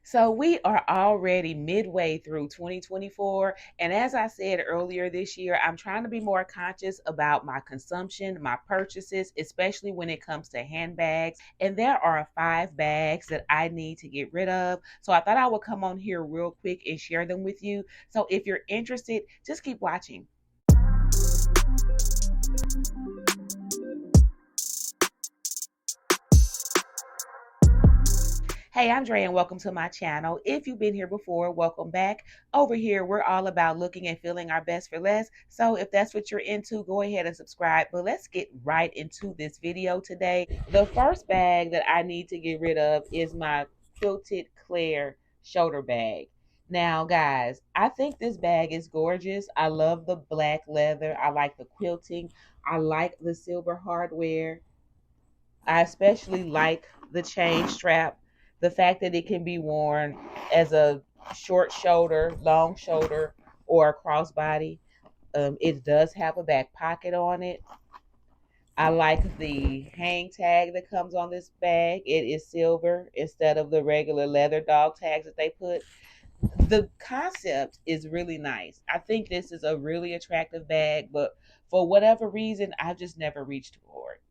So we are already midway through 2024. And as I said earlier this year, I'm trying to be more conscious about my consumption, my purchases, especially when it comes to handbags. And there are 5 bags that I need to get rid of. So I thought I would come on here real quick and share them with you. So if you're interested, just keep watching. Hey, I'm Dre, and welcome to my channel. If you've been here before, welcome back. Over here, we're all about looking and feeling our best for less. So if that's what you're into, go ahead and subscribe. But let's get right into this video today. The first bag that I need to get rid of is my Quilted CLA shoulder bag. Now, guys, I think this bag is gorgeous. I love the black leather. I like the quilting. I like the silver hardware. I especially like the chain strap, the fact that it can be worn as a short shoulder, long shoulder, or a crossbody. It does have a back pocket on it. I like the hang tag that comes on this bag. It is silver instead of the regular leather dog tags that they put. The concept is really nice. I think this is a really attractive bag, but for whatever reason, I've just never reached for it.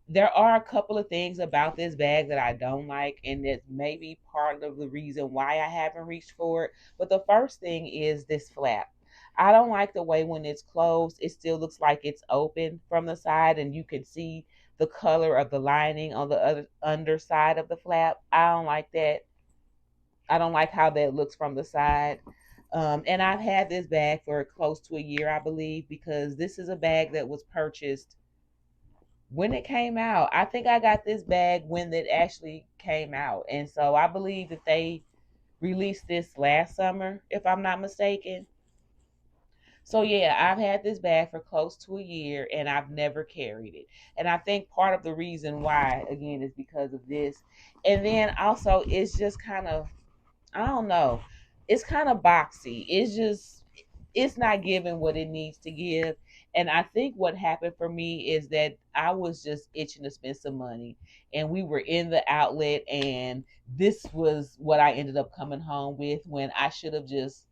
There are a couple of things about this bag that I don't like, and that may be part of the reason why I haven't reached for it. But the first thing is this flap. I don't like the way when it's closed, it still looks like it's open from the side, and you can see the color of the lining on the other underside of the flap. I don't like that. I don't like how that looks from the side. And I've had this bag for close to a year, I believe, because this is a bag that was purchased when it came out. I think I got this bag when it actually came out. And so I believe that they released this last summer, if I'm not mistaken. So yeah, I've had this bag for close to a year and I've never carried it. And I think part of the reason why, again, is because of this. And then also it's just kind of, I don't know, it's kind of boxy. It's not giving what it needs to give. And I think what happened for me is that I was just itching to spend some money. And we were in the outlet, and this was what I ended up coming home with when I should have just,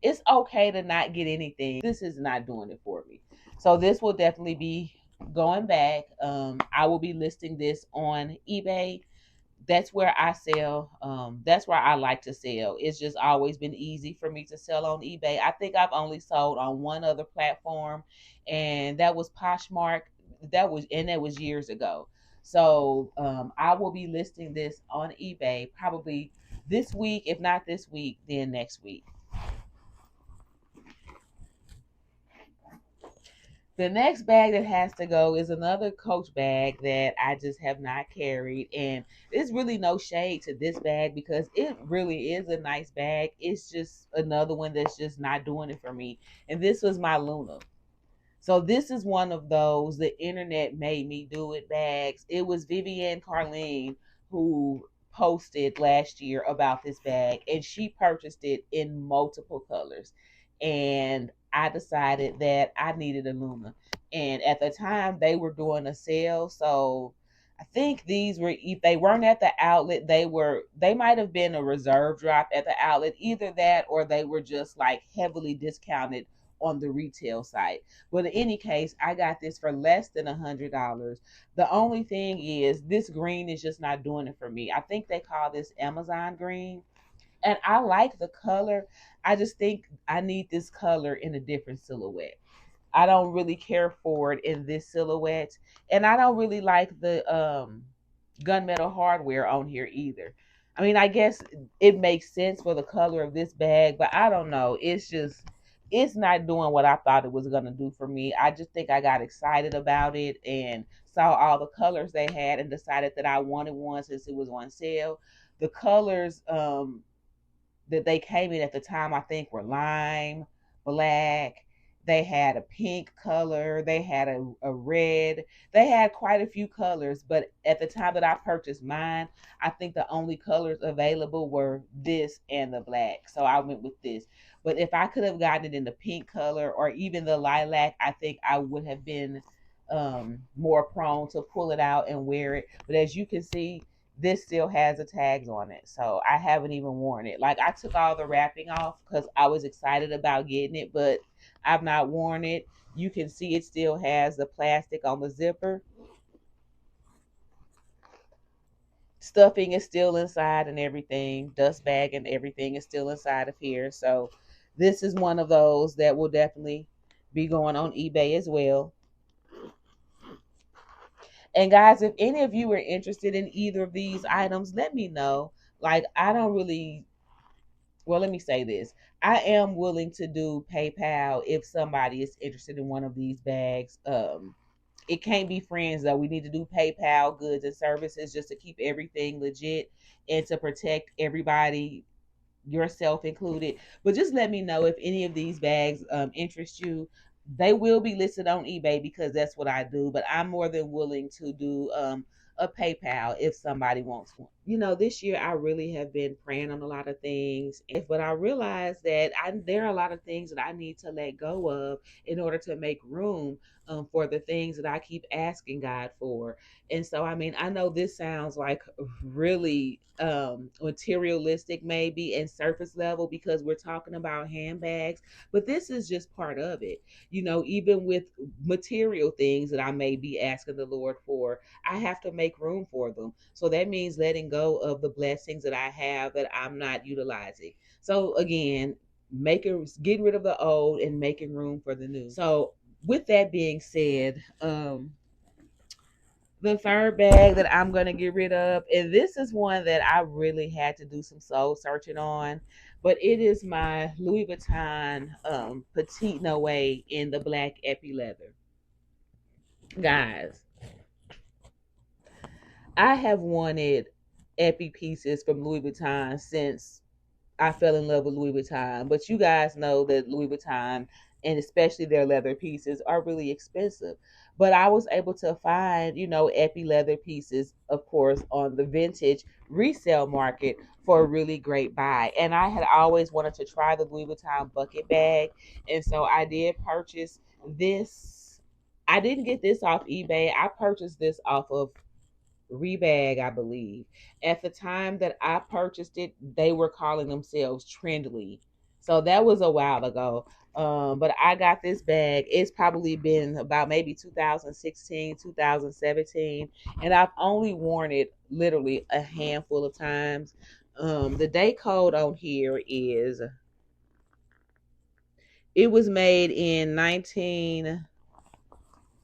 it's okay to not get anything. This is not doing it for me. So this will definitely be going back. I will be listing this on eBay. That's where I sell. That's where I like to sell. It's just always been easy for me to sell on eBay. I think I've only sold on one other platform, and that was Poshmark. That was years ago. So I will be listing this on eBay probably this week. If not this week, then next week. The next bag that has to go is another Coach bag that I just have not carried. And there's really no shade to this bag because it really is a nice bag. It's just another one that's just not doing it for me. And this was my Luna. So this is one of those the internet made me do it bags. It was Vivienne Carlene who posted last year about this bag, and she purchased it in multiple colors. And I decided that I needed a Luna. And at the time they were doing a sale, so I think these were, if they weren't at the outlet, they might have been a reserve drop at the outlet, either that or they were just like heavily discounted on the retail site. But in any case, I got this for less than $100. The only thing is this green is just not doing it for me. I think they call this Amazon green. And I like the color. I just think I need this color in a different silhouette. I don't really care for it in this silhouette. And I don't really like the gunmetal hardware on here either. I mean, I guess it makes sense for the color of this bag, but I don't know. It's not doing what I thought it was going to do for me. I just think I got excited about it and saw all the colors they had and decided that I wanted one since it was on sale. The colors that they came in at the time, I think, were lime, black. They had a pink color. They had a red. They had quite a few colors, but at the time that I purchased mine, I think the only colors available were this and the black. So I went with this. But if I could have gotten it in the pink color or even the lilac, I think I would have been more prone to pull it out and wear it. But as you can see, this still has the tags on it. So I haven't even worn it. Like, I took all the wrapping off because I was excited about getting it, but I've not worn it. You can see it still has the plastic on the zipper. Stuffing is still inside and everything. Dust bag and everything is still inside of here. So this is one of those that will definitely be going on eBay as well. And guys, if any of you are interested in either of these items, let me know. Like, I don't really, well, let me say this. I am willing to do PayPal if somebody is interested in one of these bags. It can't be friends though. We need to do PayPal goods and services just to keep everything legit and to protect everybody, yourself included. But just let me know if any of these bags interest you. They will be listed on eBay because that's what I do. But I'm more than willing to do a PayPal if somebody wants one. This year I really have been praying on a lot of things, but I realized that there are a lot of things that I need to let go of in order to make room for the things that I keep asking God for. And so, I mean, I know this sounds like really materialistic, maybe, and surface level because we're talking about handbags, but this is just part of it. Even with material things that I may be asking the Lord for, I have to make room for them. So that means letting go of the blessings that I have that I'm not utilizing. So again, getting rid of the old and making room for the new. So with that being said, the third bag that I'm going to get rid of, and this is one that I really had to do some soul searching on, but it is my Louis Vuitton Petite Noe in the black epi leather. Guys, I have wanted epi pieces from Louis Vuitton since I fell in love with Louis Vuitton. But you guys know that Louis Vuitton, and especially their leather pieces, are really expensive. But I was able to find, epi leather pieces, of course, on the vintage resale market for a really great buy. And I had always wanted to try the Louis Vuitton bucket bag. And so I did purchase this. I didn't get this off eBay. I purchased this off of Rebag, I believe. At the time that I purchased it, they were calling themselves Trendly. So that was a while ago. But I got this bag. It's probably been about maybe 2016, 2017, and I've only worn it literally a handful of times. The day code on here is, it was made in 19,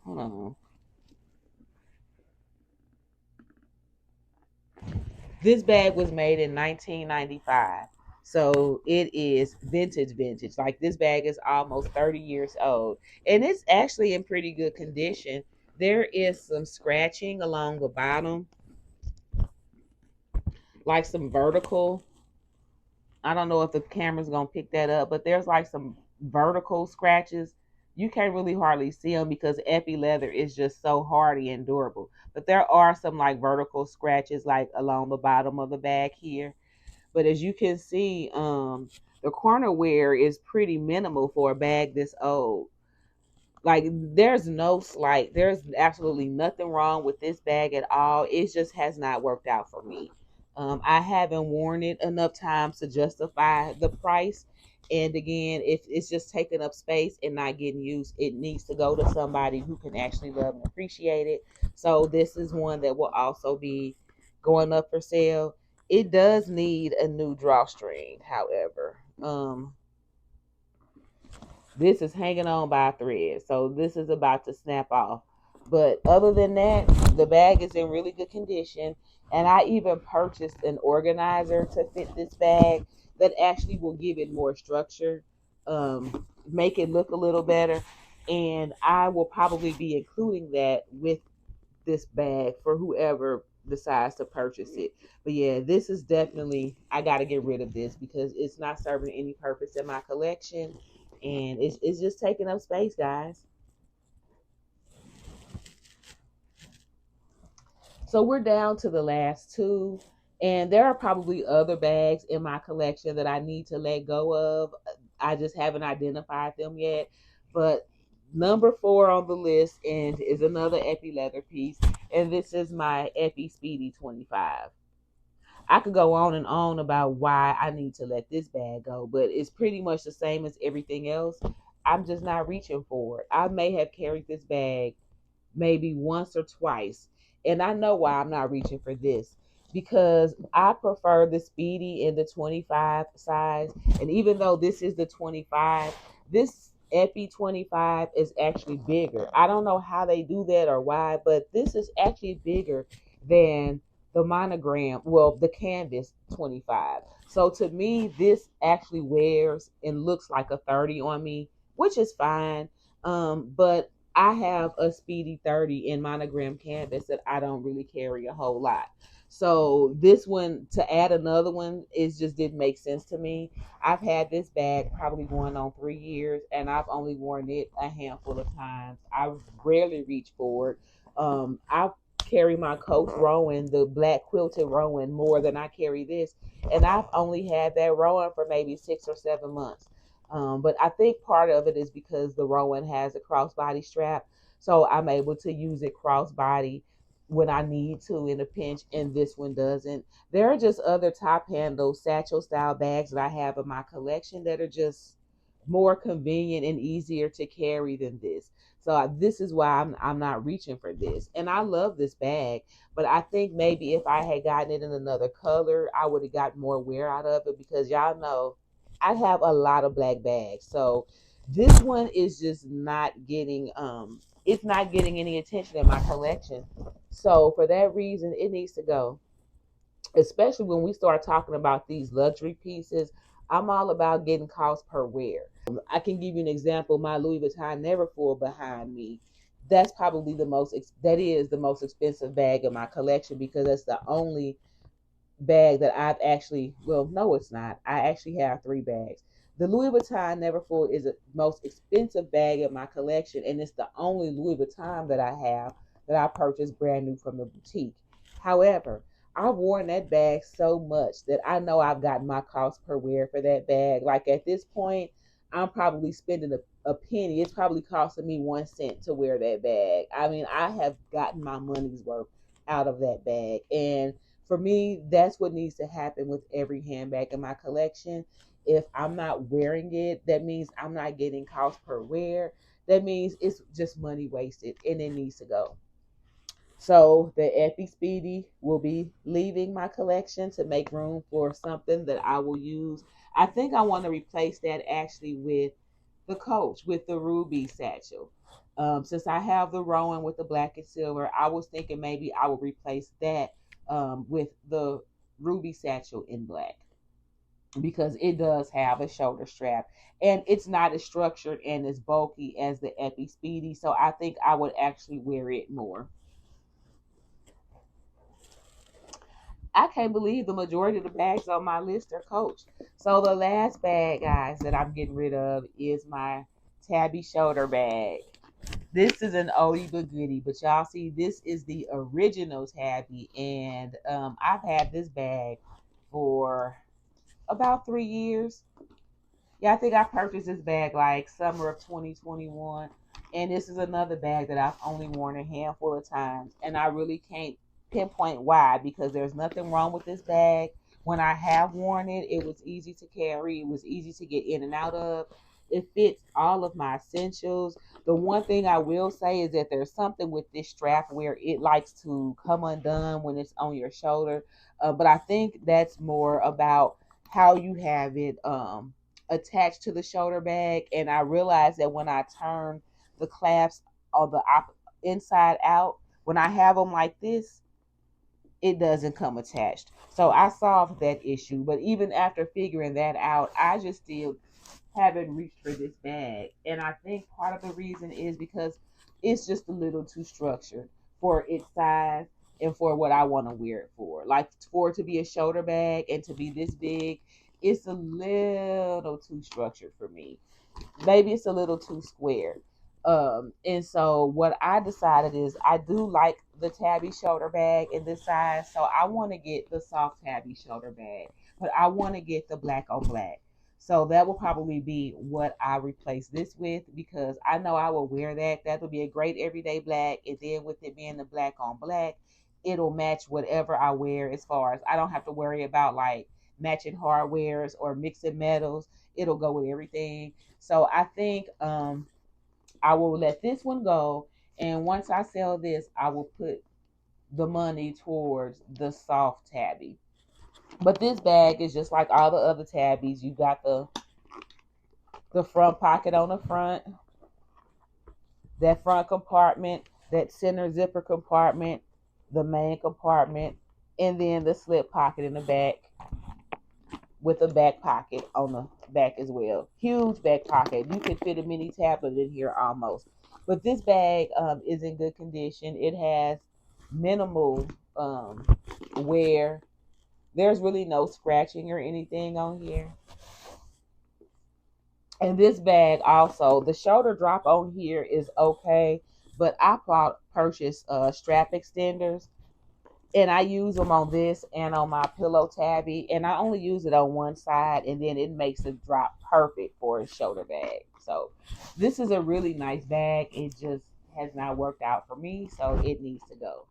hold on. This bag was made in 1995. So it is vintage, vintage. Like, this bag is almost 30 years old. And it's actually in pretty good condition. There is some scratching along the bottom, like some vertical. I don't know if the camera's going to pick that up, but there's like some vertical scratches. You can't really hardly see them because epi leather is just so hardy and durable. But there are some like vertical scratches like along the bottom of the bag here. But as you can see, the corner wear is pretty minimal for a bag this old. Like, there's absolutely nothing wrong with this bag at all. It just has not worked out for me. I haven't worn it enough times to justify the price. And again, if it's just taking up space and not getting used, it needs to go to somebody who can actually love and appreciate it. So this is one that will also be going up for sale. It does need a new drawstring, however. This is hanging on by a thread, so this is about to snap off. But other than that, the bag is in really good condition. And I even purchased an organizer to fit this bag that actually will give it more structure, make it look a little better. And I will probably be including that with this bag for whoever decides to purchase it. But yeah, this is definitely, I got to get rid of this because it's not serving any purpose in my collection, and it's just taking up space, guys. So we're down to the last two, and there are probably other bags in my collection that I need to let go of. I just haven't identified them yet. But number 4 on the list and is another epi leather piece, and this is my Epi Speedy 25. I could go on and on about why I need to let this bag go, but it's pretty much the same as everything else. I'm just not reaching for it. I may have carried this bag maybe once or twice. And I know why I'm not reaching for this, because I prefer the Speedy in the 25 size. And even though this is the 25, this Epi 25 is actually bigger. I don't know how they do that or why, but this is actually bigger than the monogram, well, the canvas 25. So to me, this actually wears and looks like a 30 on me, which is fine. But I have a Speedy 30 in monogram canvas that I don't really carry a whole lot. So this one, to add another one, it just didn't make sense to me. I've had this bag probably going on 3 years, and I've only worn it a handful of times. I rarely reach for it. I carry my Coach Rowan, the black quilted Rowan, more than I carry this, and I've only had that Rowan for maybe 6 or 7 months. But I think part of it is because the Rowan has a crossbody strap, so I'm able to use it crossbody when I need to in a pinch, and this one doesn't. There are just other top handle satchel style bags that I have in my collection that are just more convenient and easier to carry than this. So this is why I'm not reaching for this. And I love this bag, but I think maybe if I had gotten it in another color, I would have gotten more wear out of it, because y'all know I have a lot of black bags. So this one is just not getting it's not getting any attention in my collection. So for that reason, it needs to go. Especially when we start talking about these luxury pieces, I'm all about getting cost per wear. I can give you an example. My Louis Vuitton Neverfull behind me, that's probably that is the most expensive bag in my collection, because that's the only bag that I've actually, well, no, it's not. I actually have three bags. The Louis Vuitton Neverfull is the most expensive bag in my collection, and it's the only Louis Vuitton that I have that I purchased brand new from the boutique. However, I've worn that bag so much that I know I've gotten my cost per wear for that bag. Like at this point, I'm probably spending a penny. It's probably costing me 1 cent to wear that bag. I mean, I have gotten my money's worth out of that bag. And for me, that's what needs to happen with every handbag in my collection. If I'm not wearing it, that means I'm not getting cost per wear. That means it's just money wasted, and it needs to go. So the Effie Speedy will be leaving my collection to make room for something that I will use. I think I want to replace that actually with the Coach, with the ruby satchel. Since I have the Rowan with the black and silver, I was thinking maybe I would replace that with the ruby satchel in black, because it does have a shoulder strap, and it's not as structured and as bulky as the Epi Speedy. So I think I would actually wear it more. I can't believe the majority of the bags on my list are Coach. So the last bag, guys, that I'm getting rid of is my Tabby shoulder bag. This is an oldie but goodie, but y'all see, this is the original Tabby, and I've had this bag for about 3 years. Yeah, I think I purchased this bag like summer of 2021. And this is another bag that I've only worn a handful of times. And I really can't pinpoint why, because there's nothing wrong with this bag. When I have worn it, it was easy to carry, it was easy to get in and out of. It fits all of my essentials. The one thing I will say is that there's something with this strap where it likes to come undone when it's on your shoulder. But I think that's more about how you have it attached to the shoulder bag. And I realized that when I turn the clasps on the inside out, when I have them like this, it doesn't come attached. So I solved that issue. But even after figuring that out, I just still haven't reached for this bag. And I think part of the reason is because it's just a little too structured for its size and for what I want to wear it for. Like for it to be a shoulder bag and to be this big, it's a little too structured for me. Maybe it's a little too square. And so what I decided is I do like the Tabby shoulder bag in this size, so I want to get the soft Tabby shoulder bag, but I want to get the black on black. So that will probably be what I replace this with, because I know I will wear that. That would be a great everyday black, and then with it being the black on black, it'll match whatever I wear. As far as I don't have to worry about like matching hardwares or mixing metals. It'll go with everything. So I think I will let this one go, and once I sell this, I will put the money towards the soft tabby. But this bag is just like all the other tabbies. You got the front pocket on the front, that front compartment, that center zipper compartment, the main compartment, and then the slip pocket in the back with a back pocket on the back as well. Huge back pocket. You can fit a mini tablet in here almost. But this bag is in good condition. It has minimal wear. There's really no scratching or anything on here. And this bag also, the shoulder drop on here is okay, but I purchased strap extenders, and I use them on this and on my pillow tabby, and I only use it on one side, and then it makes it drop perfect for a shoulder bag. So this is a really nice bag. It just has not worked out for me, so it needs to go.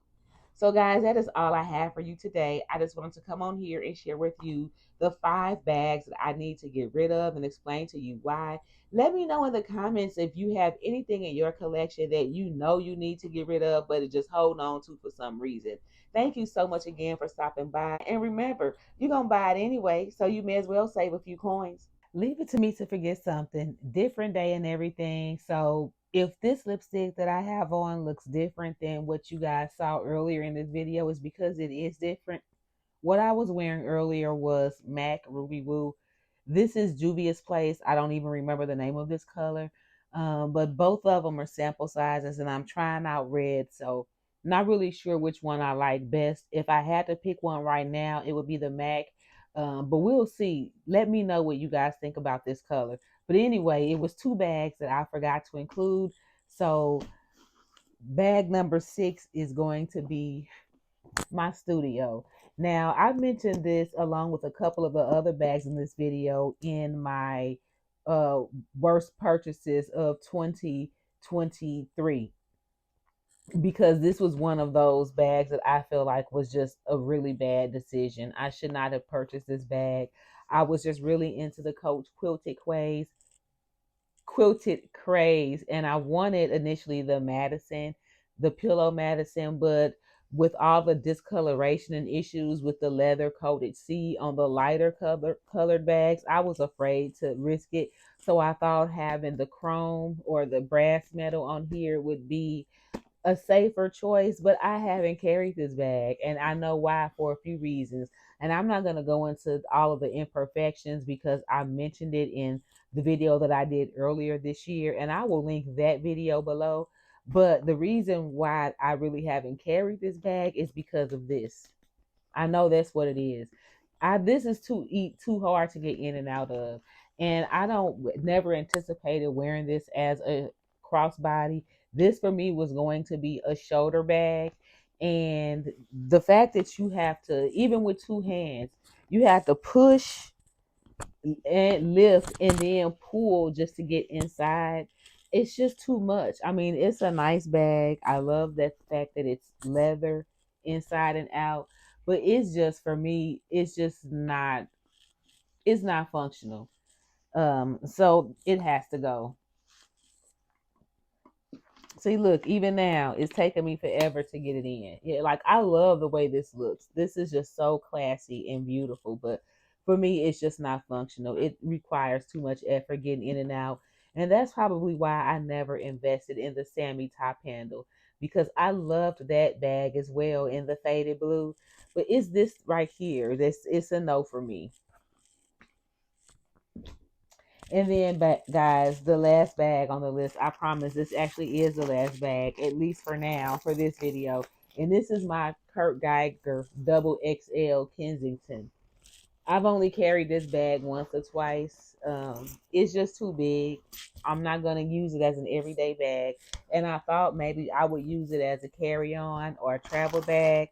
So, guys, that is all I have for you today. I just wanted to come on here and share with you the 5 bags that I need to get rid of and explain to you why. Let me know in the comments if you have anything in your collection that you know you need to get rid of, but it just hold on to for some reason. Thank you so much again for stopping by. And remember, you're going to buy it anyway, so you may as well save a few coins. Leave it to me to forget something. Different day and everything. So if this lipstick that I have on looks different than what you guys saw earlier in this video, is because it is different. What I was wearing earlier was MAC Ruby Woo. This is Juvia's Place. I don't even remember the name of this color. But both of them are sample sizes, and I'm trying out red. So not really sure which one I like best. If I had to pick one right now, it would be the MAC. But we'll see. Let me know what you guys think about this color. But anyway, it was 2 bags that I forgot to include. So bag number 6 is going to be my studio. Now, I mentioned this along with a couple of the other bags in this video in my worst purchases of 2023, because this was one of those bags that I feel like was just a really bad decision. I should not have purchased this bag. I was just really into the Coach quilted craze, and I wanted initially the Madison, the pillow Madison, but with all the discoloration and issues with the leather coated C on the lighter colored bags, I was afraid to risk it. So I thought having the chrome or the brass metal on here would be a safer choice, but I haven't carried this bag, and I know why for a few reasons. And I'm not going to go into all of the imperfections because I mentioned it in the video that I did earlier this year, and I will link that video below. But the reason why I really haven't carried this bag is because of this. I know that's what it is. This is too hard to get in and out of, and I don't never anticipated wearing this as a crossbody. This for me was going to be a shoulder bag, and the fact that you have to, even with 2 hands, you have to push and lift and then pull just to get inside. It's just too much. I mean, it's a nice bag. I love that fact that it's leather inside and out, but it's just, for me, it's not functional. So it has to go. See, look, even now, it's taking me forever to get it in. Yeah, like, I love the way this looks. This is just so classy and beautiful, but for me, it's just not functional. It requires too much effort getting in and out. And that's probably why I never invested in the Sammy top handle, because I loved that bag as well in the faded blue. But it's this right here. It's a no for me. And then, guys, the last bag on the list, I promise this actually is the last bag, at least for now, for this video. And this is my Kurt Geiger double XL Kensington. I've only carried this bag once or twice. It's just too big. I'm not going to use it as an everyday bag. And I thought maybe I would use it as a carry-on or a travel bag.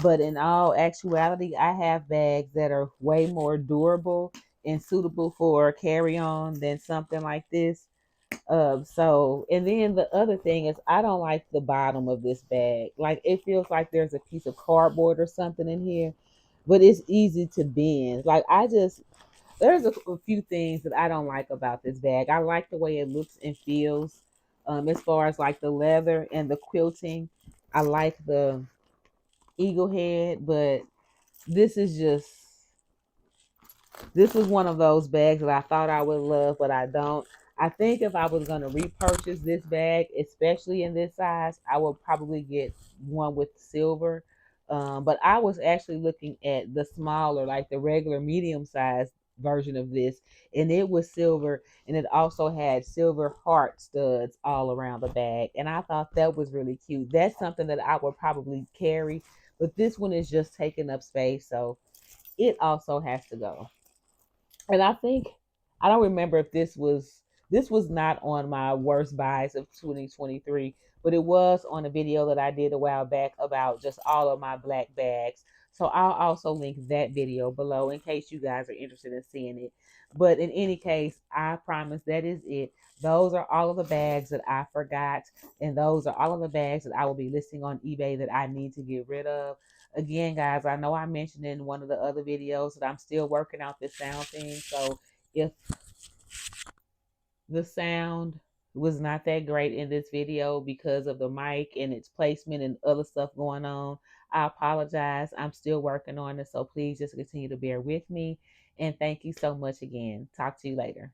But in all actuality, I have bags that are way more durable and suitable for carry-on than something like this. So, and then the other thing is, I don't like the bottom of this bag. Like, it feels like there's a piece of cardboard or something in here, but it's easy to bend. Like, there's a few things that I don't like about this bag. I like the way it looks and feels, as far as like the leather and the quilting. I like the eagle head, but this is just this was one of those bags that I thought I would love, but I don't. I think if I was going to repurchase this bag, especially in this size, I would probably get one with silver. But I was actually looking at the smaller, like the regular medium size version of this, and it was silver, and it also had silver heart studs all around the bag. And I thought that was really cute. That's something that I would probably carry, but this one is just taking up space, so it also has to go. And I think I don't remember if this was not on my worst buys of 2023, but it was on a video that I did a while back about just all of my black bags. So I'll also link that video below in case you guys are interested in seeing it. But in any case, I promise that is it. Those are all of the bags that I forgot, and those are all of the bags that I will be listing on eBay that I need to get rid of. Again, guys, I know I mentioned in one of the other videos that I'm still working out this sound thing. So if the sound was not that great in this video because of the mic and its placement and other stuff going on, I apologize. I'm still working on it. So please just continue to bear with me. And thank you so much again. Talk to you later.